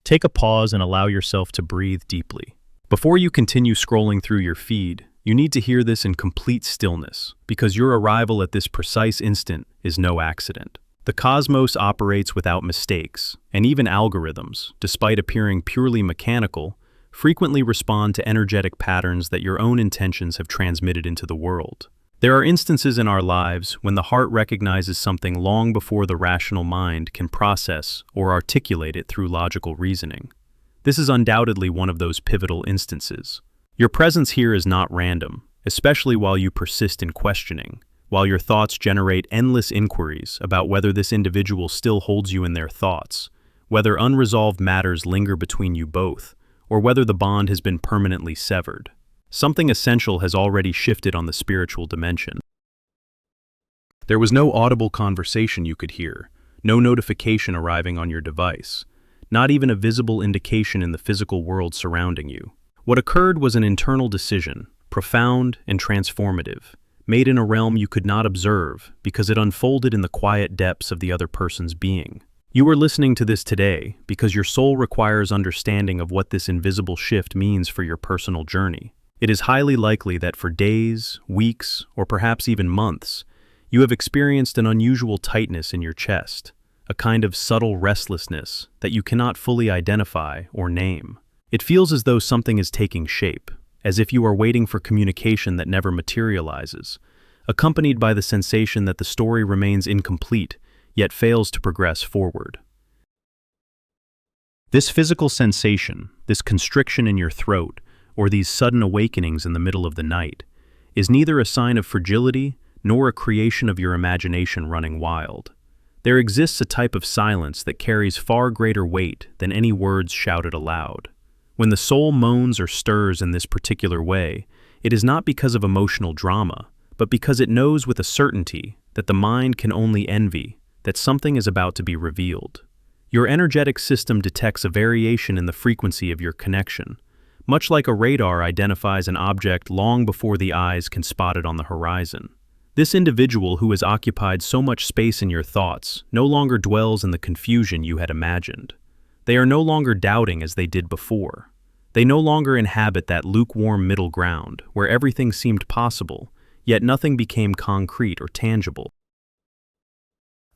Take a pause and allow yourself to breathe deeply. Before you continue scrolling through your feed, you need to hear this in complete stillness, because your arrival at this precise instant is no accident. The cosmos operates without mistakes, and even algorithms, despite appearing purely mechanical, frequently respond to energetic patterns that your own intentions have transmitted into the world. There are instances in our lives when the heart recognizes something long before the rational mind can process or articulate it through logical reasoning. This is undoubtedly one of those pivotal instances. Your presence here is not random, especially while you persist in questioning, while your thoughts generate endless inquiries about whether this individual still holds you in their thoughts, whether unresolved matters linger between you both, or whether the bond has been permanently severed. Something essential has already shifted on the spiritual dimension. There was no audible conversation you could hear, no notification arriving on your device, not even a visible indication in the physical world surrounding you. What occurred was an internal decision, profound and transformative, made in a realm you could not observe because it unfolded in the quiet depths of the other person's being. You are listening to this today because your soul requires understanding of what this invisible shift means for your personal journey. It is highly likely that for days, weeks, or perhaps even months, you have experienced an unusual tightness in your chest, a kind of subtle restlessness that you cannot fully identify or name. It feels as though something is taking shape, as if you are waiting for communication that never materializes, accompanied by the sensation that the story remains incomplete, yet fails to progress forward. This physical sensation, this constriction in your throat, or these sudden awakenings in the middle of the night, is neither a sign of fragility nor a creation of your imagination running wild. There exists a type of silence that carries far greater weight than any words shouted aloud. When the soul moans or stirs in this particular way, it is not because of emotional drama, but because it knows with a certainty that the mind can only envy, that something is about to be revealed. Your energetic system detects a variation in the frequency of your connection, much like a radar identifies an object long before the eyes can spot it on the horizon. This individual who has occupied so much space in your thoughts no longer dwells in the confusion you had imagined. They are no longer doubting as they did before. They no longer inhabit that lukewarm middle ground where everything seemed possible, yet nothing became concrete or tangible.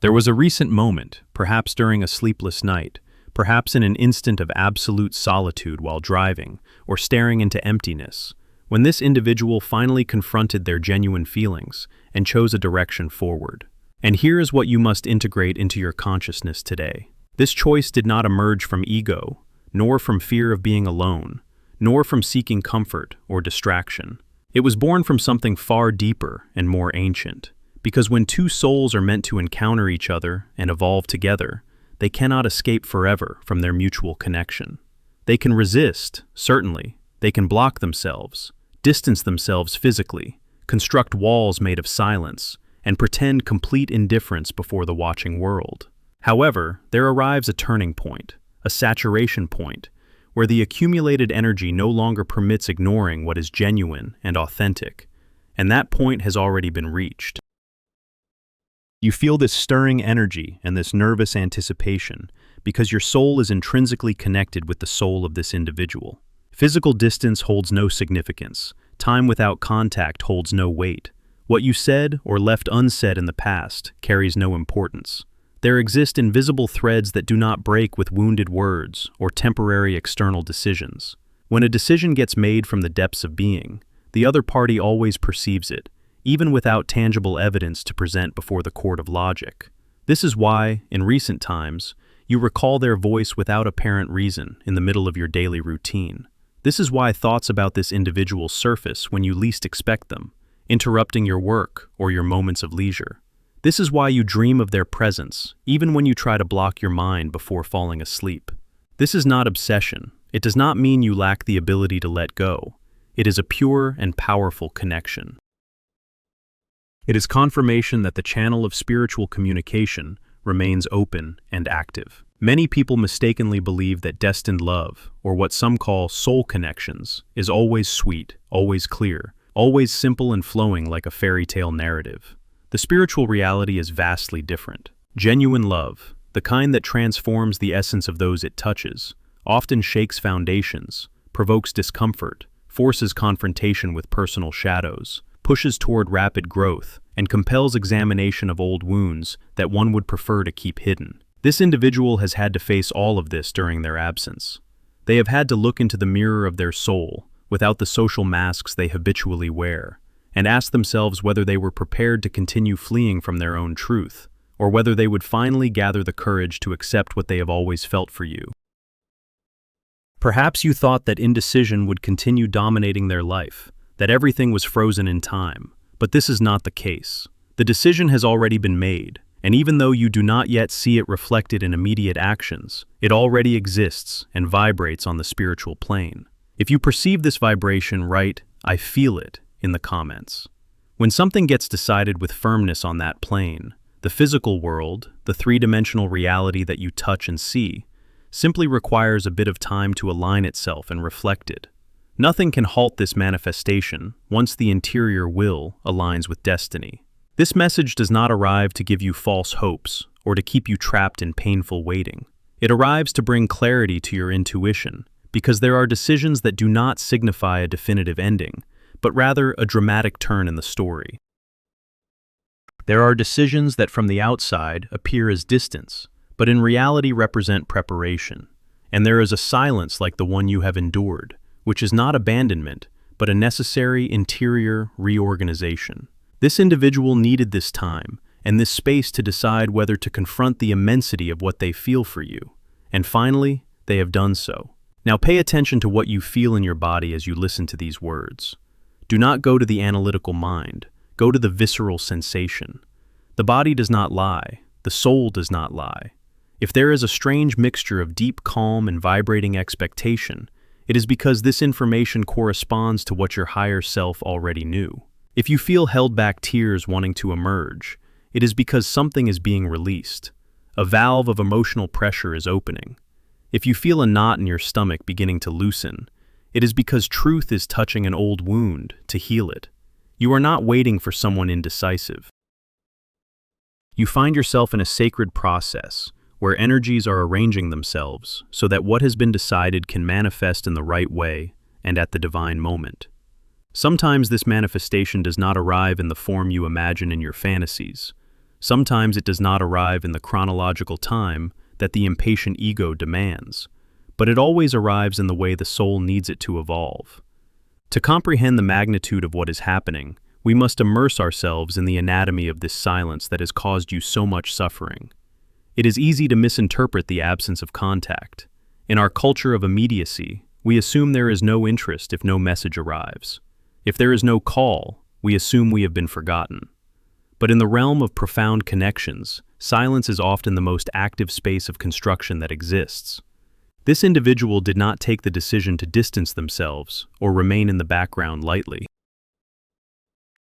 There was a recent moment, perhaps during a sleepless night, perhaps in an instant of absolute solitude while driving, or staring into emptiness, when this individual finally confronted their genuine feelings and chose a direction forward. And here is what you must integrate into your consciousness today. This choice did not emerge from ego, nor from fear of being alone, nor from seeking comfort or distraction. It was born from something far deeper and more ancient, because when two souls are meant to encounter each other and evolve together, they cannot escape forever from their mutual connection. They can resist, certainly. They can block themselves, distance themselves physically, construct walls made of silence, and pretend complete indifference before the watching world. However, there arrives a turning point, a saturation point, where the accumulated energy no longer permits ignoring what is genuine and authentic, and that point has already been reached. You feel this stirring energy and this nervous anticipation because your soul is intrinsically connected with the soul of this individual. Physical distance holds no significance. Time without contact holds no weight. What you said or left unsaid in the past carries no importance. There exist invisible threads that do not break with wounded words or temporary external decisions. When a decision gets made from the depths of being, the other party always perceives it, even without tangible evidence to present before the court of logic. This is why, in recent times, you recall their voice without apparent reason in the middle of your daily routine. This is why thoughts about this individual surface when you least expect them, interrupting your work or your moments of leisure. This is why you dream of their presence, even when you try to block your mind before falling asleep. This is not obsession. It does not mean you lack the ability to let go. It is a pure and powerful connection. It is confirmation that the channel of spiritual communication remains open and active. Many people mistakenly believe that destined love, or what some call soul connections, is always sweet, always clear, always simple and flowing like a fairy tale narrative. The spiritual reality is vastly different. Genuine love, the kind that transforms the essence of those it touches, often shakes foundations, provokes discomfort, forces confrontation with personal shadows, pushes toward rapid growth, and compels examination of old wounds that one would prefer to keep hidden. This individual has had to face all of this during their absence. They have had to look into the mirror of their soul, without the social masks they habitually wear, and ask themselves whether they were prepared to continue fleeing from their own truth, or whether they would finally gather the courage to accept what they have always felt for you. Perhaps you thought that indecision would continue dominating their life, that everything was frozen in time, but this is not the case. The decision has already been made, and even though you do not yet see it reflected in immediate actions, it already exists and vibrates on the spiritual plane. If you perceive this vibration, write, "I feel it," in the comments. When something gets decided with firmness on that plane, the physical world, the three-dimensional reality that you touch and see, simply requires a bit of time to align itself and reflect it. Nothing can halt this manifestation once the interior will aligns with destiny. This message does not arrive to give you false hopes or to keep you trapped in painful waiting. It arrives to bring clarity to your intuition, because there are decisions that do not signify a definitive ending, but rather a dramatic turn in the story. There are decisions that from the outside appear as distance, but in reality represent preparation. And there is a silence like the one you have endured, which is not abandonment, but a necessary interior reorganization. This individual needed this time and this space to decide whether to confront the immensity of what they feel for you. And finally, they have done so. Now pay attention to what you feel in your body as you listen to these words. Do not go to the analytical mind. Go to the visceral sensation. The body does not lie. The soul does not lie. If there is a strange mixture of deep calm and vibrating expectation, it is because this information corresponds to what your higher self already knew. If you feel held back tears wanting to emerge, it is because something is being released. A valve of emotional pressure is opening. If you feel a knot in your stomach beginning to loosen, it is because truth is touching an old wound to heal it. You are not waiting for someone indecisive. You find yourself in a sacred process where energies are arranging themselves so that what has been decided can manifest in the right way and at the divine moment. Sometimes this manifestation does not arrive in the form you imagine in your fantasies. Sometimes it does not arrive in the chronological time that the impatient ego demands, but it always arrives in the way the soul needs it to evolve. To comprehend the magnitude of what is happening, we must immerse ourselves in the anatomy of this silence that has caused you so much suffering. It is easy to misinterpret the absence of contact. In our culture of immediacy, we assume there is no interest if no message arrives. If there is no call, we assume we have been forgotten. But in the realm of profound connections, silence is often the most active space of construction that exists. This individual did not take the decision to distance themselves or remain in the background lightly.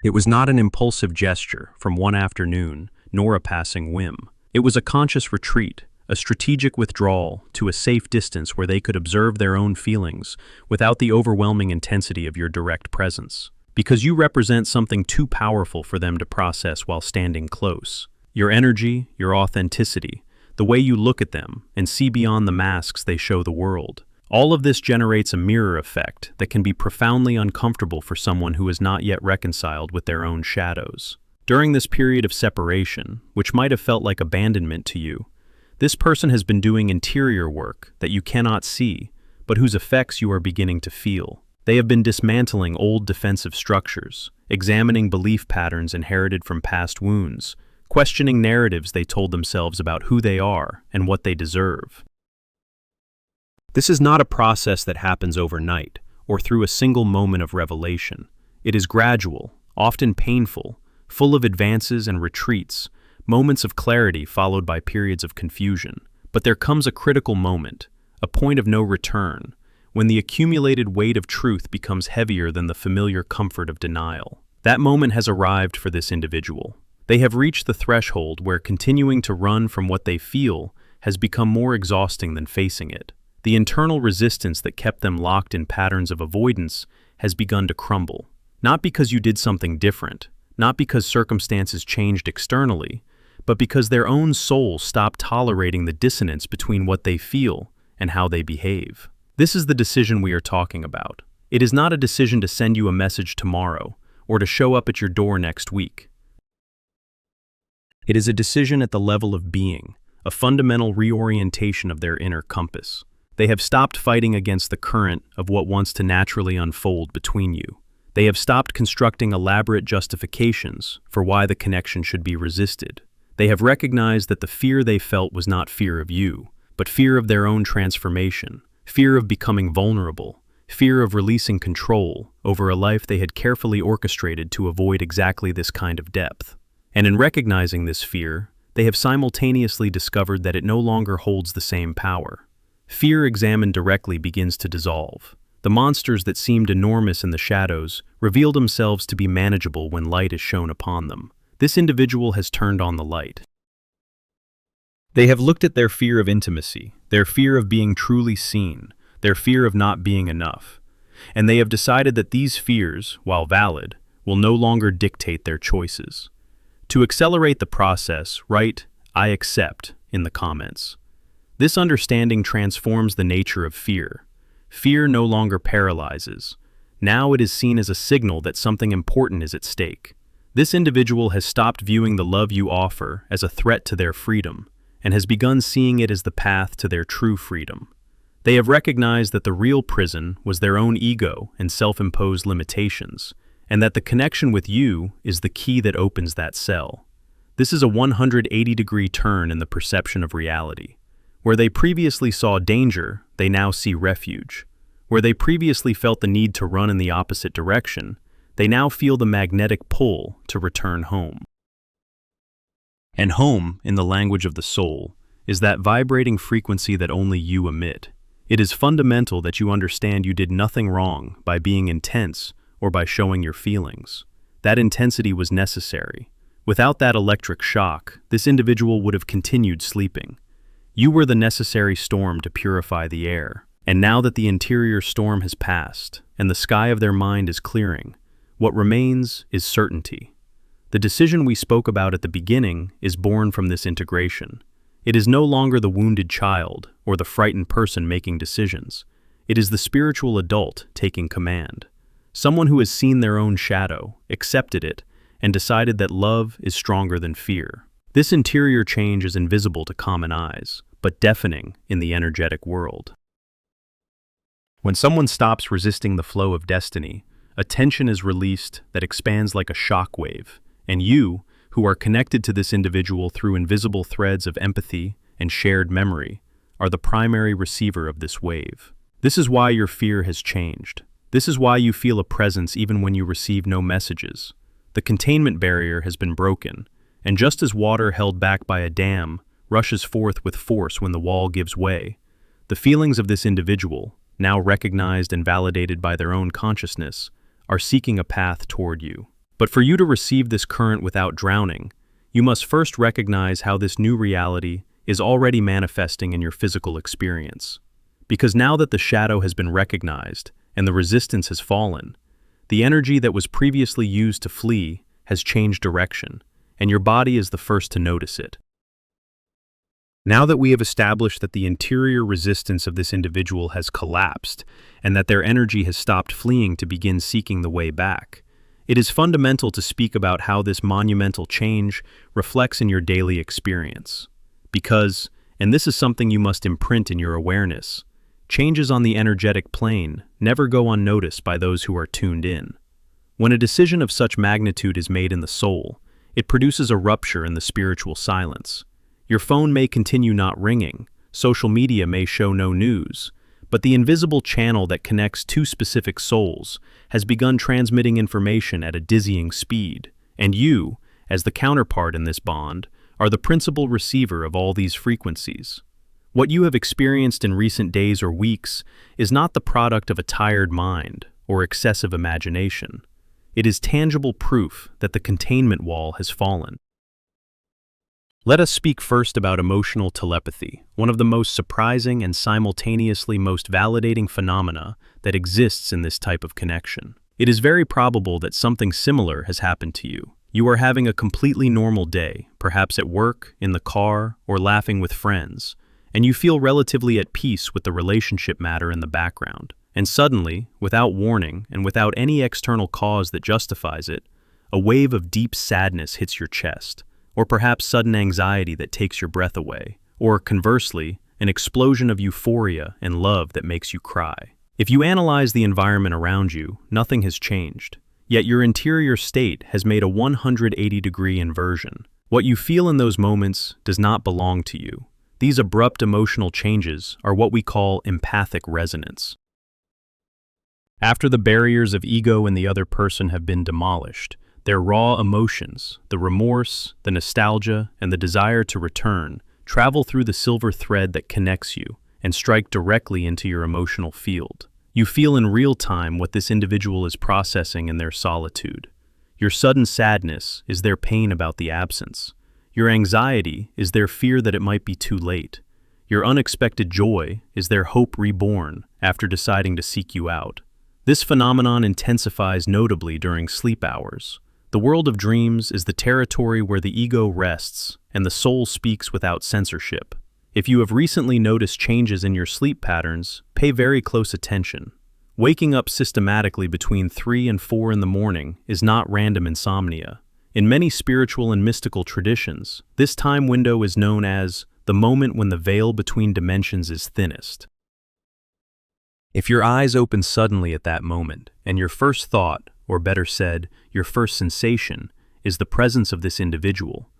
It was not an impulsive gesture from one afternoon, nor a passing whim. It was a conscious retreat, a strategic withdrawal to a safe distance where they could observe their own feelings without the overwhelming intensity of your direct presence. Because you represent something too powerful for them to process while standing close. Your energy, your authenticity, the way you look at them and see beyond the masks they show the world. All of this generates a mirror effect that can be profoundly uncomfortable for someone who is not yet reconciled with their own shadows. During this period of separation, which might have felt like abandonment to you, this person has been doing interior work that you cannot see, but whose effects you are beginning to feel. They have been dismantling old defensive structures, examining belief patterns inherited from past wounds, questioning narratives they told themselves about who they are and what they deserve. This is not a process that happens overnight or through a single moment of revelation. It is gradual, often painful, full of advances and retreats, moments of clarity followed by periods of confusion. But there comes a critical moment, a point of no return, when the accumulated weight of truth becomes heavier than the familiar comfort of denial. That moment has arrived for this individual. They have reached the threshold where continuing to run from what they feel has become more exhausting than facing it. The internal resistance that kept them locked in patterns of avoidance has begun to crumble. Not because you did something different, not because circumstances changed externally, but because their own soul stopped tolerating the dissonance between what they feel and how they behave. This is the decision we are talking about. It is not a decision to send you a message tomorrow or to show up at your door next week. It is a decision at the level of being, a fundamental reorientation of their inner compass. They have stopped fighting against the current of what wants to naturally unfold between you. They have stopped constructing elaborate justifications for why the connection should be resisted. They have recognized that the fear they felt was not fear of you, but fear of their own transformation, fear of becoming vulnerable, fear of releasing control over a life they had carefully orchestrated to avoid exactly this kind of depth. And in recognizing this fear, they have simultaneously discovered that it no longer holds the same power. Fear examined directly begins to dissolve. The monsters that seemed enormous in the shadows reveal themselves to be manageable when light is shown upon them. This individual has turned on the light. They have looked at their fear of intimacy, their fear of being truly seen, their fear of not being enough, and they have decided that these fears, while valid, will no longer dictate their choices. To accelerate the process, write, "I accept," in the comments. This understanding transforms the nature of fear. Fear no longer paralyzes. Now it is seen as a signal that something important is at stake. This individual has stopped viewing the love you offer as a threat to their freedom, and has begun seeing it as the path to their true freedom. They have recognized that the real prison was their own ego and self-imposed limitations, and that the connection with you is the key that opens that cell. This is a 180-degree turn in the perception of reality. Where they previously saw danger, they now see refuge. Where they previously felt the need to run in the opposite direction, they now feel the magnetic pull to return home. And home, in the language of the soul, is that vibrating frequency that only you emit. It is fundamental that you understand you did nothing wrong by being intense or by showing your feelings. That intensity was necessary. Without that electric shock, this individual would have continued sleeping. You were the necessary storm to purify the air. And now that the interior storm has passed, and the sky of their mind is clearing, what remains is certainty. The decision we spoke about at the beginning is born from this integration. It is no longer the wounded child or the frightened person making decisions. It is the spiritual adult taking command. Someone who has seen their own shadow, accepted it, and decided that love is stronger than fear. This interior change is invisible to common eyes, but deafening in the energetic world. When someone stops resisting the flow of destiny, a tension is released that expands like a shock wave, and you, who are connected to this individual through invisible threads of empathy and shared memory, are the primary receiver of this wave. This is why your fear has changed. This is why you feel a presence even when you receive no messages. The containment barrier has been broken, and just as water held back by a dam rushes forth with force when the wall gives way, the feelings of this individual, now recognized and validated by their own consciousness, are seeking a path toward you. But for you to receive this current without drowning, you must first recognize how this new reality is already manifesting in your physical experience. Because now that the shadow has been recognized and the resistance has fallen, the energy that was previously used to flee has changed direction, and your body is the first to notice it. Now that we have established that the interior resistance of this individual has collapsed and that their energy has stopped fleeing to begin seeking the way back, it is fundamental to speak about how this monumental change reflects in your daily experience. Because, and this is something you must imprint in your awareness, changes on the energetic plane never go unnoticed by those who are tuned in. When a decision of such magnitude is made in the soul, it produces a rupture in the spiritual silence. Your phone may continue not ringing, social media may show no news, but the invisible channel that connects two specific souls has begun transmitting information at a dizzying speed, and you, as the counterpart in this bond, are the principal receiver of all these frequencies. What you have experienced in recent days or weeks is not the product of a tired mind or excessive imagination. It is tangible proof that the containment wall has fallen. Let us speak first about emotional telepathy, one of the most surprising and simultaneously most validating phenomena that exists in this type of connection. It is very probable that something similar has happened to you. You are having a completely normal day, perhaps at work, in the car, or laughing with friends, and you feel relatively at peace with the relationship matter in the background. And suddenly, without warning and without any external cause that justifies it, a wave of deep sadness hits your chest, or perhaps sudden anxiety that takes your breath away, or conversely, an explosion of euphoria and love that makes you cry. If you analyze the environment around you, nothing has changed, yet your interior state has made a 180-degree inversion. What you feel in those moments does not belong to you. These abrupt emotional changes are what we call empathic resonance. After the barriers of ego and the other person have been demolished, their raw emotions, the remorse, the nostalgia, and the desire to return, travel through the silver thread that connects you and strike directly into your emotional field. You feel in real time what this individual is processing in their solitude. Your sudden sadness is their pain about the absence. Your anxiety is their fear that it might be too late. Your unexpected joy is their hope reborn after deciding to seek you out. This phenomenon intensifies notably during sleep hours. The world of dreams is the territory where the ego rests and the soul speaks without censorship. If you have recently noticed changes in your sleep patterns, pay very close attention. Waking up systematically between 3 and 4 in the morning is not random insomnia. In many spiritual and mystical traditions, this time window is known as the moment when the veil between dimensions is thinnest. If your eyes open suddenly at that moment, and your first thought, or better said, your first sensation, is the presence of this individual,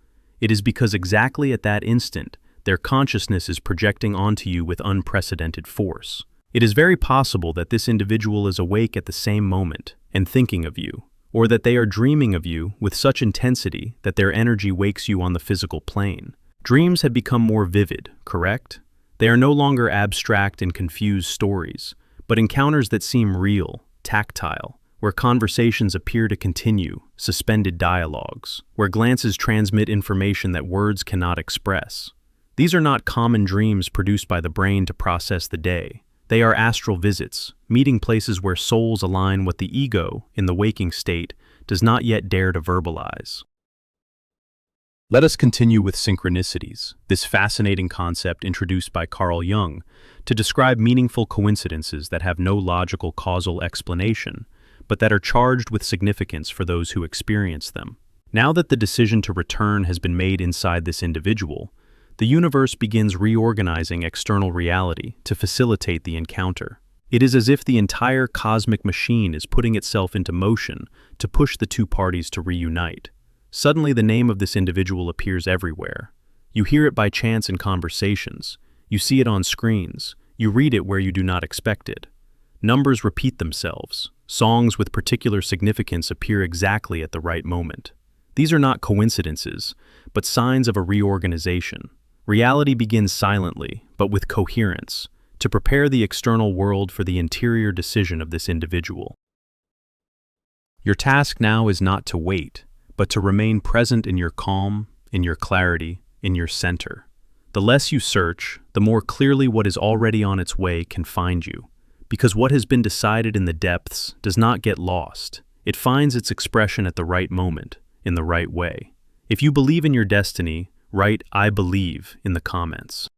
it is because exactly at that instant, their consciousness is projecting onto you with unprecedented force. It is very possible that this individual is awake at the same moment and thinking of you, or that they are dreaming of you with such intensity that their energy wakes you on the physical plane. Dreams have become more vivid, correct? They are no longer abstract and confused stories, but encounters that seem real, tactile, where conversations appear to continue, suspended dialogues, where glances transmit information that words cannot express. These are not common dreams produced by the brain to process the day. They are astral visits, meeting places where souls align what the ego, in the waking state, does not yet dare to verbalize. Let us continue with synchronicities, this fascinating concept introduced by Carl Jung to describe meaningful coincidences that have no logical causal explanation, but that are charged with significance for those who experience them. Now that the decision to return has been made inside this individual, the universe begins reorganizing external reality to facilitate the encounter. It is as if the entire cosmic machine is putting itself into motion to push the two parties to reunite. Suddenly, the name of this individual appears everywhere. You hear it by chance in conversations. You see it on screens. You read it where you do not expect it. Numbers repeat themselves. Songs with particular significance appear exactly at the right moment. These are not coincidences, but signs of a reorganization. Reality begins silently, but with coherence, to prepare the external world for the interior decision of this individual. Your task now is not to wait, but to remain present in your calm, in your clarity, in your center. The less you search, the more clearly what is already on its way can find you, because what has been decided in the depths does not get lost. It finds its expression at the right moment, in the right way. If you believe in your destiny, write "I believe" in the comments.